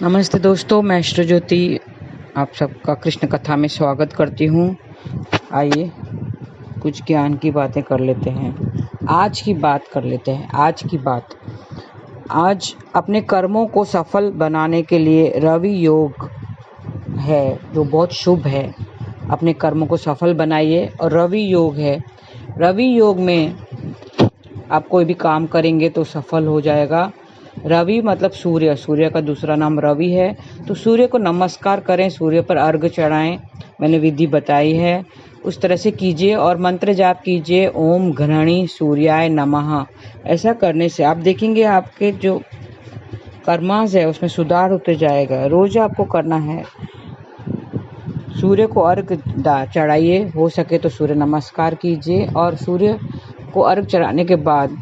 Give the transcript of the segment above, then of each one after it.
नमस्ते दोस्तों, मैं ज्योति आप सबका कृष्ण कथा में स्वागत करती हूँ। आइए कुछ ज्ञान की बातें कर लेते हैं। आज की बात कर लेते हैं। आज अपने कर्मों को सफल बनाने के लिए रवि योग है जो बहुत शुभ है। अपने कर्मों को सफल बनाइए और रवि योग है। रवि योग में आप कोई भी काम करेंगे तो सफल हो जाएगा। रवि मतलब सूर्य, सूर्य का दूसरा नाम रवि है। तो सूर्य को नमस्कार करें, सूर्य पर अर्घ चढ़ाएं। मैंने विधि बताई है, उस तरह से कीजिए और मंत्र जाप कीजिए, ओम घृणी सूर्याय नमः। ऐसा करने से आप देखेंगे आपके जो कर्मास है उसमें सुधार होते जाएगा। रोज आपको करना है। सूर्य को अर्घ चढ़ाइए, हो सके तो सूर्य नमस्कार कीजिए और सूर्य को अर्घ चढ़ाने के बाद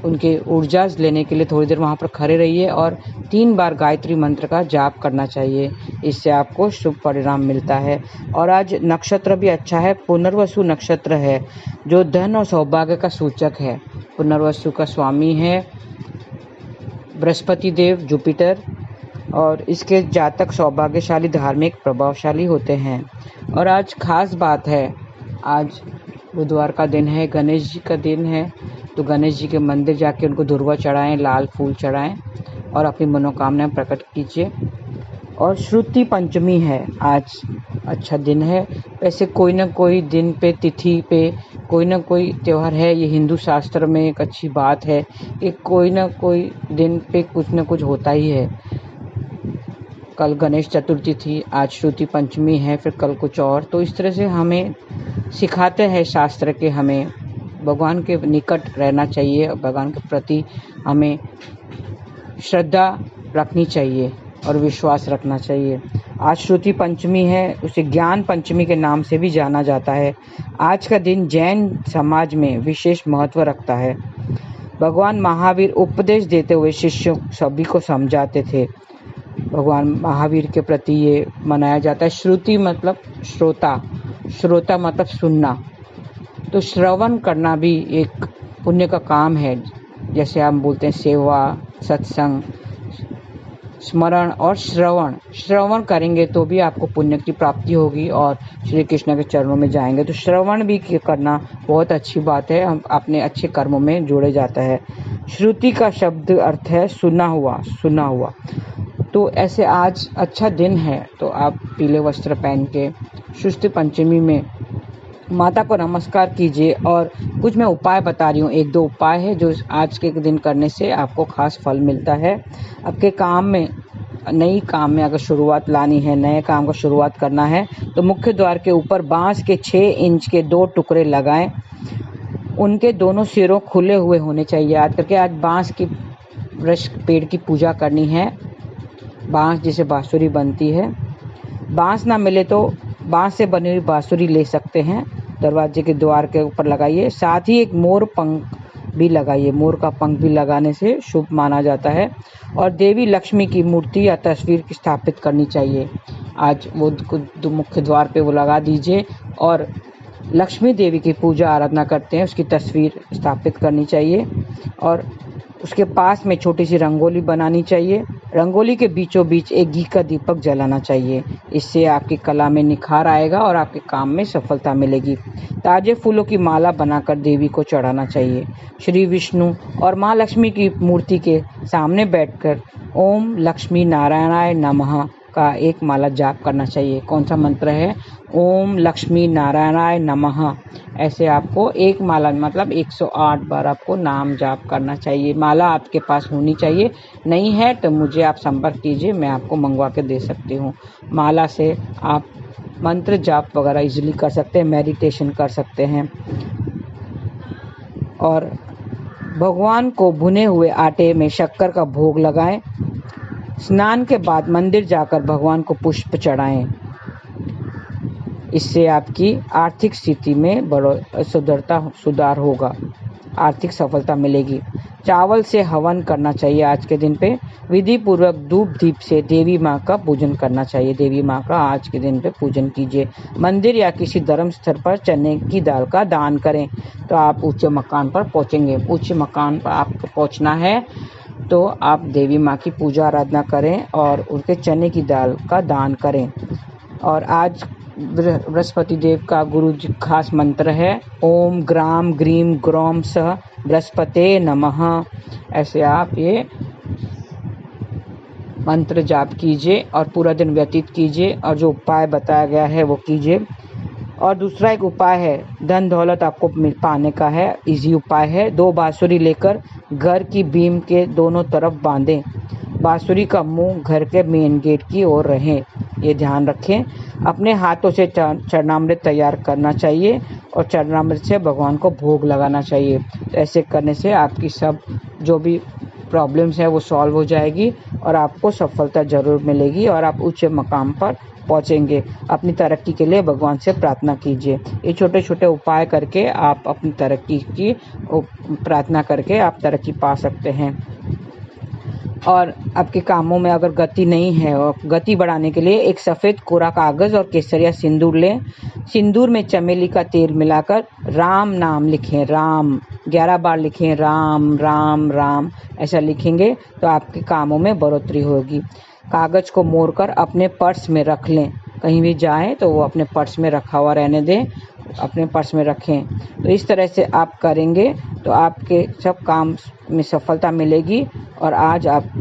उनके ऊर्जा लेने के लिए थोड़ी देर वहाँ पर खड़े रहिए और 3 बार गायत्री मंत्र का जाप करना चाहिए। इससे आपको शुभ परिणाम मिलता है। और आज नक्षत्र भी अच्छा है, पुनर्वसु नक्षत्र है जो धन और सौभाग्य का सूचक है। पुनर्वसु का स्वामी है बृहस्पति देव, जुपिटर, और इसके जातक सौभाग्यशाली, धार्मिक, प्रभावशाली होते हैं। और आज खास बात है, आज बुधवार का दिन है, गणेश जी का दिन है। तो गणेश जी के मंदिर जाके उनको धुरवा चढ़ाएं, लाल फूल चढ़ाएं और अपनी मनोकामनाएं प्रकट कीजिए। और श्रुति पंचमी है, आज अच्छा दिन है। वैसे कोई ना कोई दिन पे, तिथि पे कोई ना कोई त्यौहार है। ये हिंदू शास्त्र में एक अच्छी बात है कि कोई ना कोई दिन पे कुछ ना कुछ होता ही है। कल गणेश चतुर्थी थी, आज श्रुति पंचमी है, फिर कल कुछ और। तो इस तरह से हमें सिखाते हैं शास्त्र के, हमें भगवान के निकट रहना चाहिए और भगवान के प्रति हमें श्रद्धा रखनी चाहिए और विश्वास रखना चाहिए। आज श्रुति पंचमी है, उसे ज्ञान पंचमी के नाम से भी जाना जाता है। आज का दिन जैन समाज में विशेष महत्व रखता है। भगवान महावीर उपदेश देते हुए शिष्यों सभी को समझाते थे। भगवान महावीर के प्रति ये मनाया जाता है। श्रुति मतलब श्रोता, श्रोता मतलब सुनना। तो श्रवण करना भी एक पुण्य का काम है। जैसे हम बोलते हैं सेवा, सत्संग, स्मरण और श्रवण करेंगे तो भी आपको पुण्य की प्राप्ति होगी और श्री कृष्ण के चरणों में जाएंगे। तो श्रवण भी करना बहुत अच्छी बात है, हम अपने अच्छे कर्मों में जोड़े जाता है। श्रुति का शब्द अर्थ है सुना हुआ। तो ऐसे आज अच्छा दिन है, तो आप पीले वस्त्र पहन के श्रुति पंचमी में माता को नमस्कार कीजिए। और कुछ मैं उपाय बता रही हूँ, 1-2 उपाय है जो आज के दिन करने से आपको खास फल मिलता है। आपके काम में, नई काम में अगर शुरुआत लानी है, नए काम का शुरुआत करना है, तो मुख्य द्वार के ऊपर बांस के 6 इंच के 2 टुकड़े लगाएं। उनके दोनों सिरों खुले हुए होने चाहिए। याद करके आज बांस की वृक्ष पेड़ की पूजा करनी है। बांस जिसे बांसुरी बनती है, बांस ना मिले तो बांस से बनी हुई बांसुरी ले सकते हैं। दरवाजे के द्वार के ऊपर लगाइए। साथ ही एक मोर पंख भी लगाइए। मोर का पंख भी लगाने से शुभ माना जाता है। और देवी लक्ष्मी की मूर्ति या तस्वीर की स्थापित करनी चाहिए। आज वो मुख्य द्वार पे वो लगा दीजिए। और लक्ष्मी देवी की पूजा आराधना करते हैं, उसकी तस्वीर स्थापित करनी चाहिए। और उसके पास में छोटी सी रंगोली बनानी चाहिए। रंगोली के बीचों बीच एक घी का दीपक जलाना चाहिए। इससे आपकी कला में निखार आएगा और आपके काम में सफलता मिलेगी। ताजे फूलों की माला बनाकर देवी को चढ़ाना चाहिए। श्री विष्णु और माँ लक्ष्मी की मूर्ति के सामने बैठकर ओम लक्ष्मी नारायणाय नमः का एक माला जाप करना चाहिए। कौन सा मंत्र है? ओम लक्ष्मी नारायणाय नमः। ऐसे आपको एक माला मतलब 108 बार आपको नाम जाप करना चाहिए। माला आपके पास होनी चाहिए, नहीं है तो मुझे आप संपर्क कीजिए, मैं आपको मंगवा के दे सकती हूँ। माला से आप मंत्र जाप वगैरह इजीली कर सकते हैं, मेडिटेशन कर सकते हैं। और भगवान को भुने हुए आटे में शक्कर का भोग लगाएं। स्नान के बाद मंदिर जाकर भगवान को पुष्प चढ़ाएं। इससे आपकी आर्थिक स्थिति में सुधार होगा, आर्थिक सफलता मिलेगी। चावल से हवन करना चाहिए आज के दिन पे। विधि पूर्वक धूप दीप से देवी माँ का पूजन करना चाहिए। देवी माँ का आज के दिन पे पूजन कीजिए। मंदिर या किसी धर्म स्थल पर चने की दाल का दान करें तो आप ऊंचे मकान पर पहुंचेंगे। ऊंचे मकान पर आपको पहुंचना है तो आप देवी माँ की पूजा आराधना करें और उनके चने की दाल का दान करें। और आज बृहस्पति देव का गुरु जी खास मंत्र है ओम ग्राम ग्रीम ग्रौम सह बृहस्पते नमः। ऐसे आप ये मंत्र जाप कीजिए और पूरा दिन व्यतीत कीजिए और जो उपाय बताया गया है वो कीजिए। और दूसरा एक उपाय है धन दौलत आपको पाने का है, इजी उपाय है। 2 बांसुरी लेकर घर की बीम के दोनों तरफ बांधें। बांसुरी का मुंह घर के मेन गेट की ओर रहे, ये ध्यान रखें। अपने हाथों से चरणामृत तैयार करना चाहिए और चरणामृत से भगवान को भोग लगाना चाहिए। तो ऐसे करने से आपकी सब जो भी प्रॉब्लम्स है वो सॉल्व हो जाएगी और आपको सफलता जरूर मिलेगी और आप उच्च मकाम पर पहुंचेंगे। अपनी तरक्की के लिए भगवान से प्रार्थना कीजिए। ये छोटे छोटे उपाय करके आप अपनी तरक्की की प्रार्थना करके आप तरक्की पा सकते हैं। और आपके कामों में अगर गति नहीं है और गति बढ़ाने के लिए एक सफ़ेद कोरा कागज़ और केसरिया सिंदूर लें। सिंदूर में चमेली का तेल मिलाकर राम नाम लिखें, राम 11 बार लिखें, राम राम राम। ऐसा लिखेंगे तो आपके कामों में बढ़ोतरी होगी। कागज़ को मोड़कर अपने पर्स में रख लें। कहीं भी जाएं तो वो अपने पर्स में रखा हुआ रहने दें, अपने पर्स में रखें। तो इस तरह से आप करेंगे तो आपके सब काम में सफलता मिलेगी और आज आप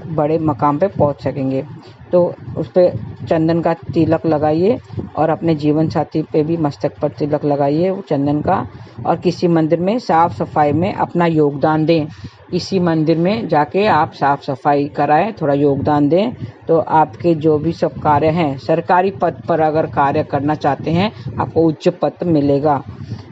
बड़े मकाम पे पहुंच सकेंगे। तो उस पर चंदन का तिलक लगाइए और अपने जीवन साथी पे भी मस्तक पर तिलक लगाइए वो चंदन का। और किसी मंदिर में साफ सफाई में अपना योगदान दें। किसी मंदिर में जाके आप साफ सफाई कराएं, थोड़ा योगदान दें तो आपके जो भी सब कार्य हैं, सरकारी पद पर अगर कार्य करना चाहते हैं आपको उच्च पद मिलेगा।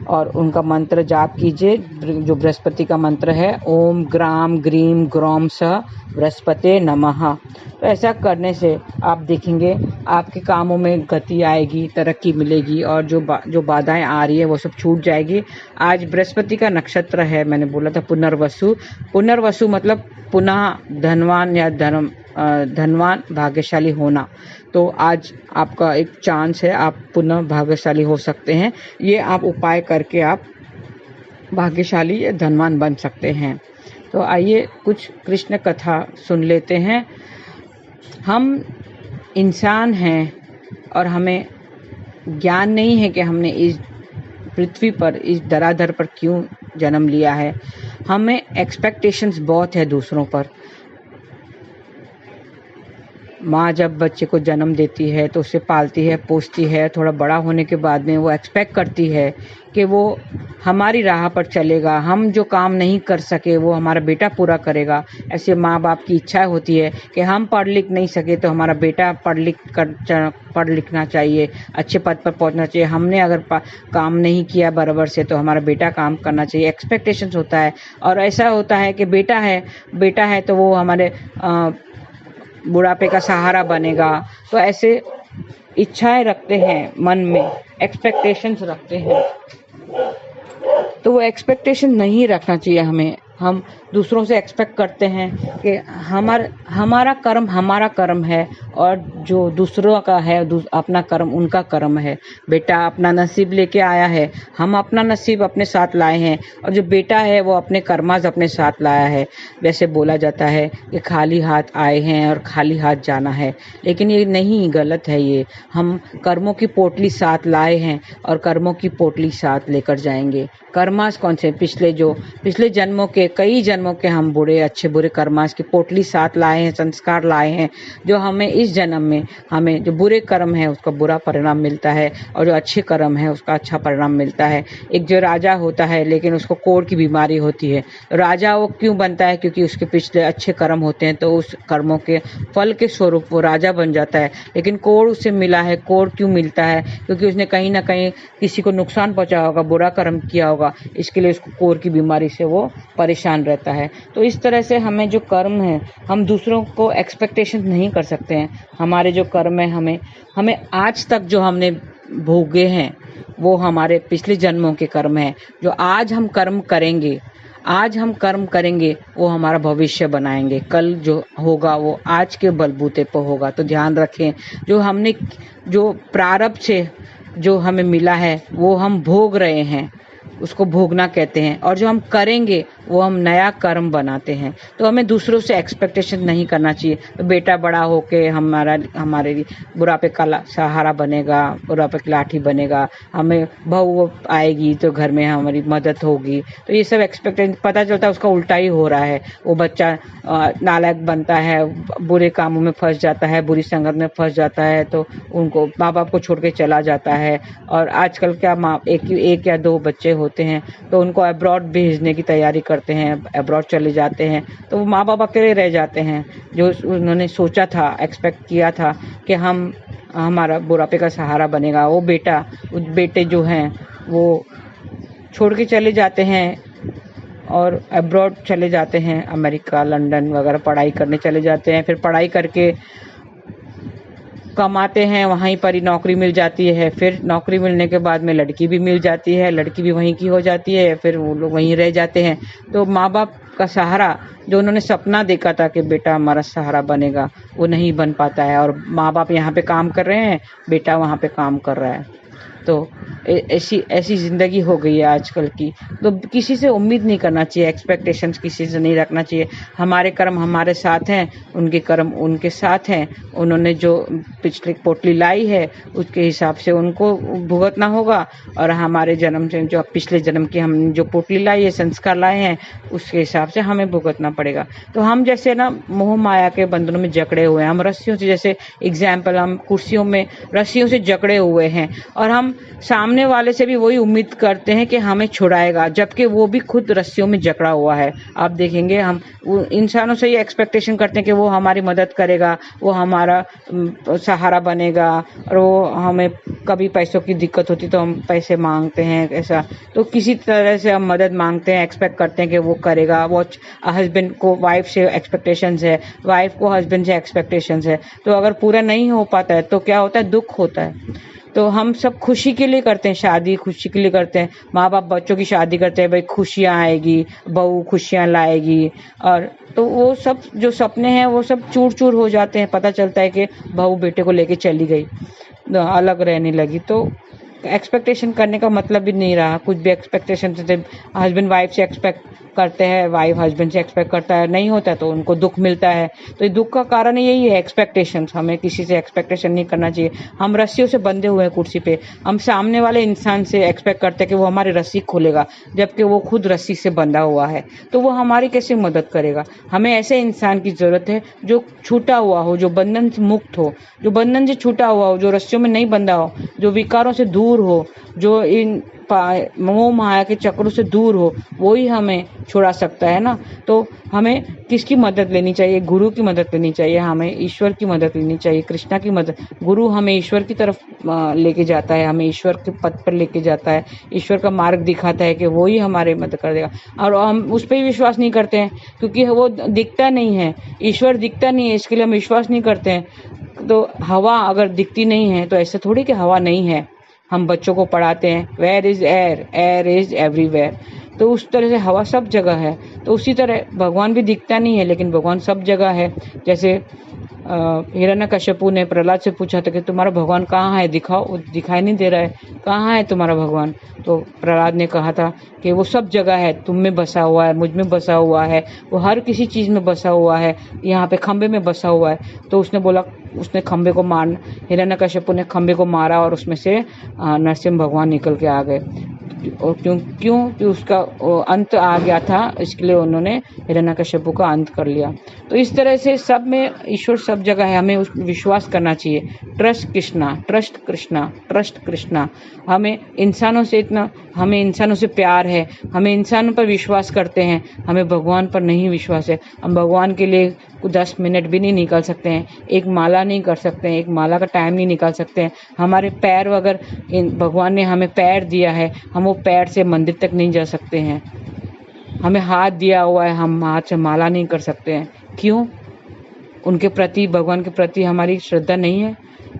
और उनका मंत्र जाप कीजिए जो बृहस्पति का मंत्र है ओम ग्राम ग्रीम ग्रौम सह बृहस्पते नमः। तो ऐसा करने से आप देखेंगे आपके कामों में गति आएगी, तरक्की मिलेगी और जो बाधाएं आ रही है वो सब छूट जाएगी। आज बृहस्पति का नक्षत्र है, मैंने बोला था पुनर्वसु। पुनर्वसु मतलब पुनः धनवान या धनवान भाग्यशाली होना। तो आज आपका एक चांस है, आप पुनः भाग्यशाली हो सकते हैं। ये आप उपाय करके आप भाग्यशाली या धनवान बन सकते हैं। तो आइए कुछ कृष्ण कथा सुन लेते हैं। हम इंसान हैं और हमें ज्ञान नहीं है कि हमने इस पृथ्वी पर, इस धराधर पर क्यों जन्म लिया है। हमें एक्सपेक्टेशंस बहुत है दूसरों पर। माँ जब बच्चे को जन्म देती है तो उसे पालती है, पोसती है। थोड़ा बड़ा होने के बाद में वो एक्सपेक्ट करती है कि वो हमारी राह पर चलेगा, हम जो काम नहीं कर सके वो हमारा बेटा पूरा करेगा। ऐसे माँ बाप की इच्छा होती है कि हम पढ़ लिख नहीं सके तो हमारा बेटा पढ़ लिखना चाहिए, अच्छे पद पर पहुंचना चाहिए। हमने अगर काम नहीं किया बराबर से तो हमारा बेटा काम करना चाहिए, एक्सपेक्टेशंस होता है। और ऐसा होता है कि बेटा है तो वो हमारे बुढ़ापे का सहारा बनेगा। तो ऐसे इच्छाएं रखते हैं मन में, एक्सपेक्टेशंस रखते हैं। तो वो एक्सपेक्टेशन नहीं रखना चाहिए हमें। हम दूसरों से एक्सपेक्ट करते हैं कि हमारा कर्म है और जो दूसरों का है अपना कर्म उनका कर्म है। बेटा अपना नसीब लेके आया है, हम अपना नसीब अपने साथ लाए हैं और जो बेटा है वो अपने कर्माज अपने साथ लाया है। वैसे बोला जाता है कि खाली हाथ आए हैं और खाली हाथ जाना है, लेकिन ये नहीं, गलत है ये। हम कर्मों की पोटली साथ लाए हैं और कर्मों की पोटली साथ लेकर जाएंगे। कर्मास कौन से? पिछले जन्मों के, कई जन्मों के हम बुरे अच्छे बुरे कर्मास की पोटली साथ लाए हैं, संस्कार लाए हैं, जो हमें इस जन्म में हमें जो बुरे कर्म है उसका बुरा परिणाम मिलता है और जो अच्छे कर्म है उसका अच्छा परिणाम मिलता है। एक जो राजा होता है लेकिन उसको कोढ़ की बीमारी होती है, राजा वो क्यों बनता है? क्योंकि उसके पिछले अच्छे कर्म होते हैं, तो उस कर्मों के फल के स्वरूप वो राजा बन जाता है। लेकिन कोढ़ उसे मिला है। कोढ़ क्यों मिलता है? क्योंकि उसने कहीं ना कहीं किसी को नुकसान पहुंचाया होगा, बुरा कर्म किया होगा, इसके लिए उसको कोढ़ की बीमारी से वो परेशान रहता है। तो इस तरह से हमें जो कर्म है, हम दूसरों को एक्सपेक्टेशन नहीं कर सकते हैं। हमारे जो कर्म है, हमें आज तक जो हमने भोगे हैं वो हमारे पिछले जन्मों के कर्म हैं। जो आज हम कर्म करेंगे वो हमारा भविष्य बनाएंगे। कल जो होगा वो आज के बलबूते पर होगा। तो ध्यान रखें, जो प्रारब्ध से जो हमें मिला है वो हम भोग रहे हैं, उसको भोगना कहते हैं। और जो हम करेंगे वो हम नया कर्म बनाते हैं। तो हमें दूसरों से एक्सपेक्टेशन नहीं करना चाहिए। बेटा बड़ा होके हमारे लिए बुढ़ापे का सहारा बनेगा, बुढ़ापे की लाठी बनेगा, हमें बहू आएगी तो घर में हमारी मदद होगी। तो ये सब एक्सपेक्टेशन, पता चलता है उसका उल्टा ही हो रहा है। वो बच्चा नालायक बनता है, बुरे कामों में फंस जाता है, बुरी संगत में फंस जाता है, तो उनको माँ बाप को छोड़ के चला जाता है। और आजकल क्या एक या दो बच्चे होते हैं तो उनको अब्रॉड भेजने की तैयारी करते हैं, अब्रॉड चले जाते हैं, तो वो माँ बाप अकेले रह जाते हैं। जो उन्होंने सोचा था, एक्सपेक्ट किया था कि हमारा बुढ़ापे का सहारा बनेगा, वो बेटे जो हैं वो छोड़ के चले जाते हैं और अब्रॉड चले जाते हैं, अमेरिका, लंदन वगैरह पढ़ाई करने चले जाते हैं। फिर पढ़ाई करके कमाते हैं, वहीं पर ही नौकरी मिल जाती है। फिर नौकरी मिलने के बाद में लड़की भी मिल जाती है, लड़की भी वहीं की हो जाती है, फिर वो लोग वहीं रह जाते हैं। तो माँ बाप का सहारा, जो उन्होंने सपना देखा था कि बेटा हमारा सहारा बनेगा, वो नहीं बन पाता है। और माँ बाप यहाँ पे काम कर रहे हैं, बेटा वहाँ पे काम कर रहा है। तो ऐसी ज़िंदगी हो गई है आजकल की। तो किसी से उम्मीद नहीं करना चाहिए, एक्सपेक्टेशंस किसी से नहीं रखना चाहिए। हमारे कर्म हमारे साथ हैं, उनके कर्म उनके साथ हैं। उन्होंने जो पिछली पोटली लाई है उसके हिसाब से उनको भुगतना होगा, और हमारे जन्म से जो पिछले जन्म की हम जो पोटली लाई है, संस्कार लाए हैं, उसके हिसाब से हमें भुगतना पड़ेगा। तो हम जैसे ना मोह माया के बंधनों में जकड़े हुए हैं, हम रस्सियों से, जैसे एग्जाम्पल हम कुर्सियों में रस्सियों से जकड़े हुए हैं, और हम सामने वाले से भी वही उम्मीद करते हैं कि हमें छुड़ाएगा, जबकि वो भी खुद रस्सियों में जकड़ा हुआ है। आप देखेंगे हम इंसानों से ये एक्सपेक्टेशन करते हैं कि वो हमारी मदद करेगा, वो हमारा सहारा बनेगा, और वो हमें कभी पैसों की दिक्कत होती तो हम पैसे मांगते हैं, ऐसा। तो किसी तरह से हम मदद मांगते हैं, एक्सपेक्ट करते हैं कि वो करेगा। वो हस्बैंड को वाइफ से एक्सपेक्टेशंस है, वाइफ को हस्बैंड से एक्सपेक्टेशंस है। तो अगर पूरा नहीं हो पाता है तो क्या होता है, दुख होता है। तो हम सब खुशी के लिए करते हैं, शादी खुशी के लिए करते हैं। माँ बाप बच्चों की शादी करते हैं, भाई खुशियाँ आएगी, बहू खुशियाँ लाएगी, और तो वो सब जो सपने हैं वो सब चूर चूर हो जाते हैं। पता चलता है कि बहू बेटे को लेके चली गई, अलग रहने लगी। तो एक्सपेक्टेशन करने का मतलब भी नहीं रहा। कुछ भी एक्सपेक्टेशन से हस्बैंड वाइफ से एक्सपेक्ट करते हैं, वाइफ हस्बैंड से एक्सपेक्ट करता है, नहीं होता तो उनको दुख मिलता है। तो ये दुख का कारण यही है, एक्सपेक्टेशंस। हमें किसी से एक्सपेक्टेशन नहीं करना चाहिए। हम रस्सियों से बंधे हुए हैं कुर्सी पे, हम सामने वाले इंसान से एक्सपेक्ट करते हैं कि वो हमारी रस्सी खोलेगा, जबकि वो खुद रस्सी से बंधा हुआ है। तो वो हमारी कैसे मदद करेगा। हमें ऐसे इंसान की जरूरत है जो छूटा हुआ हो, जो बंधन से मुक्त हो, जो बंधन से छूटा हुआ हो, जो रस्सियों में नहीं बंधा हो, जो विकारों से दूर हो, जो इन मोह माया के चक्रों से दूर हो, वो ही हमें छुड़ा सकता है ना। तो हमें किसकी मदद लेनी चाहिए, गुरु की मदद लेनी चाहिए, हमें ईश्वर की मदद लेनी चाहिए, कृष्णा की मदद। गुरु हमें ईश्वर की तरफ लेके जाता है, हमें ईश्वर के पथ पर लेके जाता है, ईश्वर का मार्ग दिखाता है कि वो ही हमारे मदद कर देगा। और हम उस पर ही विश्वास नहीं करते हैं, क्योंकि वो दिखता नहीं है, ईश्वर दिखता नहीं है, इसके लिए हम विश्वास नहीं करते हैं। तो हवा अगर दिखती नहीं है तो ऐसा थोड़ी कि हवा नहीं है। हम बच्चों को पढ़ाते हैं, where is air, air is everywhere. तो उस तरह से हवा सब जगह है। तो उसी तरह भगवान भी दिखता नहीं है, लेकिन भगवान सब जगह है। जैसे हिरण्यकश्यपु ने प्रहलाद से पूछा था कि तुम्हारा भगवान कहाँ है, दिखाओ। वो दिखाई नहीं दे रहा है, कहाँ है तुम्हारा भगवान। तो प्रहलाद ने कहा था कि वो सब जगह है, तुम में बसा हुआ है, मुझ में बसा हुआ है, वो हर किसी चीज़ में बसा हुआ है, यहाँ पे खंबे में बसा हुआ है। तो उसने बोला, उसने खंबे को हिरण्यकश्यपु ने खंबे को मारा और उसमें से नरसिंह भगवान निकल के आ गए। और क्यों कि उसका अंत आ गया था, इसके लिए उन्होंने हिरण्यकश्यपु का अंत कर लिया। तो इस तरह से सब में ईश्वर सब जगह है, हमें उस विश्वास करना चाहिए। Trust Krishna, trust Krishna, trust Krishna. हमें इंसानों से प्यार है, हमें इंसानों पर विश्वास करते हैं, हमें भगवान पर नहीं विश्वास है। हम भगवान के लिए 10 मिनट भी नहीं निकाल सकते हैं, एक माला नहीं कर सकते हैं, एक माला का टाइम नहीं निकाल सकते हैं। हमारे पैर, अगर भगवान ने हमें पैर दिया है, हम वो पैर से मंदिर तक नहीं जा सकते हैं। हमें हाथ दिया हुआ है, हम हाथ से माला नहीं कर सकते हैं। क्यों? उनके प्रति, भगवान के प्रति हमारी श्रद्धा नहीं है।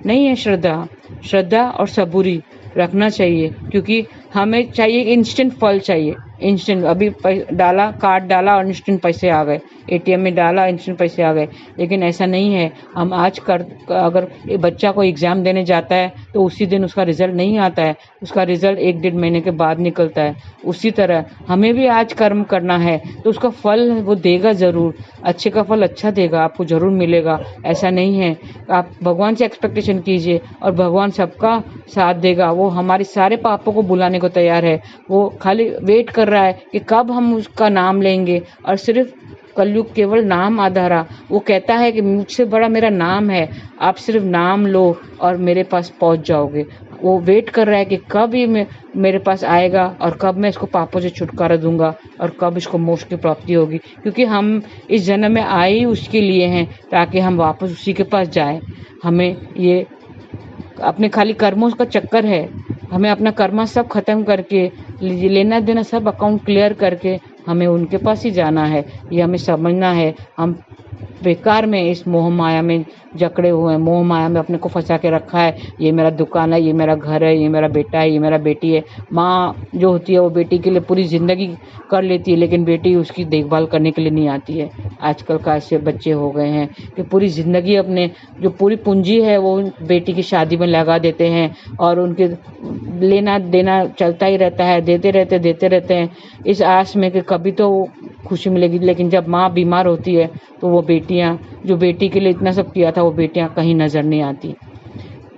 नहीं है श्रद्धा और सबूरी रखना चाहिए, क्योंकि हमें चाहिए इंस्टेंट फल चाहिए। इंस्टेंट, अभी डाला, कार्ड डाला और इंस्टेंट पैसे आ गए, एटीएम में डाला, इंस्टेंट पैसे आ गए। लेकिन ऐसा नहीं है। हम आज कर अगर बच्चा को एग्ज़ाम देने जाता है तो उसी दिन उसका रिजल्ट नहीं आता है, उसका रिजल्ट 1-1.5 महीने के बाद निकलता है। उसी तरह हमें भी आज कर्म करना है तो उसका फल वो देगा ज़रूर, अच्छे का फल अच्छा देगा, आपको ज़रूर मिलेगा। ऐसा नहीं है। आप भगवान से एक्सपेक्टेशन कीजिए और भगवान सबका साथ देगा। वो हमारे सारे पापों को भुलाने को तैयार है। वो खाली वेट कर रहा है कि कब हम उसका नाम लेंगे। और सिर्फ कलयुग केवल नाम आधारा। वो कहता है कि मुझसे बड़ा मेरा नाम है, आप सिर्फ नाम लो और मेरे पास पहुंच जाओगे। वो वेट कर रहा है कि कब ये मेरे पास आएगा और कब मैं इसको पापों से छुटकारा दूंगा और कब इसको मोक्ष की प्राप्ति होगी। क्योंकि हम इस जन्म में आए ही उसके लिए हैं, ताकि हम वापस उसी के पास जाएं। हमें ये अपने खाली कर्मों का चक्कर है। हमें अपना कर्मा सब खत्म करके, लेना देना सब अकाउंट क्लियर करके हमें उनके पास ही जाना है। ये हमें समझना है। हम बेकार में इस मोह माया में जकड़े हुए हैं, मोह माया में अपने को फंसा के रखा है। ये मेरा दुकान है, ये मेरा घर है, ये मेरा बेटा है, ये मेरा बेटी है। माँ जो होती है वो बेटी के लिए पूरी ज़िंदगी कर लेती है, लेकिन बेटी उसकी देखभाल करने के लिए नहीं आती है। आजकल का ऐसे बच्चे हो गए हैं कि पूरी ज़िंदगी अपने जो पूरी पूंजी है वो बेटी की शादी में लगा देते हैं और उनके लेना देना चलता ही रहता है, देते रहते हैं इस आस में कि कभी तो खुशी मिलेगी। लेकिन जब माँ बीमार होती है तो वो बेटियाँ जो बेटी के लिए इतना सब किया था वो बेटियाँ कहीं नज़र नहीं आती।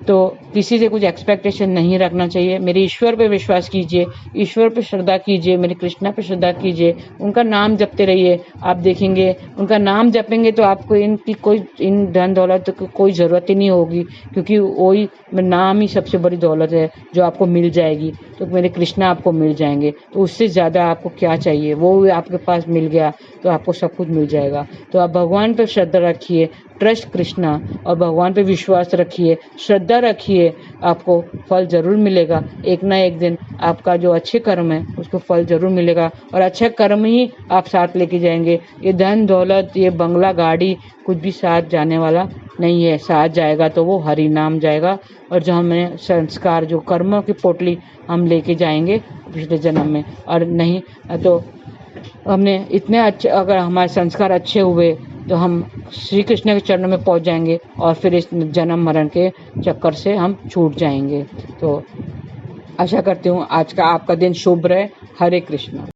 तो किसी से कुछ एक्सपेक्टेशन नहीं रखना चाहिए। मेरे ईश्वर पे विश्वास कीजिए, ईश्वर पे श्रद्धा कीजिए, मेरे कृष्णा पे श्रद्धा कीजिए, उनका नाम जपते रहिए। आप देखेंगे उनका नाम जपेंगे तो आपको इन धन दौलत की कोई ज़रूरत ही नहीं होगी, क्योंकि वही नाम ही सबसे बड़ी दौलत है जो आपको मिल जाएगी। तो मेरे कृष्णा आपको मिल जाएंगे, तो उससे ज़्यादा आपको क्या चाहिए। वो आपके पास मिल गया तो आपको सब कुछ मिल जाएगा। तो आप भगवान पर श्रद्धा रखिए, ट्रस्ट कृष्णा, और भगवान पे विश्वास रखिए, श्रद्धा रखिए, आपको फल ज़रूर मिलेगा। एक ना एक दिन आपका जो अच्छे कर्म है उसको फल ज़रूर मिलेगा और अच्छा कर्म ही आप साथ लेके जाएंगे। ये धन दौलत, ये बंगला गाड़ी कुछ भी साथ जाने वाला नहीं है। साथ जाएगा तो वो हरि नाम जाएगा, और जो हमें संस्कार, जो कर्मों की पोटली हम लेके जाएंगे पिछले जन्म में। और नहीं तो हमने इतने अच्छे, अगर हमारे संस्कार अच्छे हुए तो हम श्री कृष्ण के चरणों में पहुंच जाएंगे और फिर इस जन्म मरण के चक्कर से हम छूट जाएंगे। तो आशा करती हूँ आज का आपका दिन शुभ रहे। हरे कृष्ण।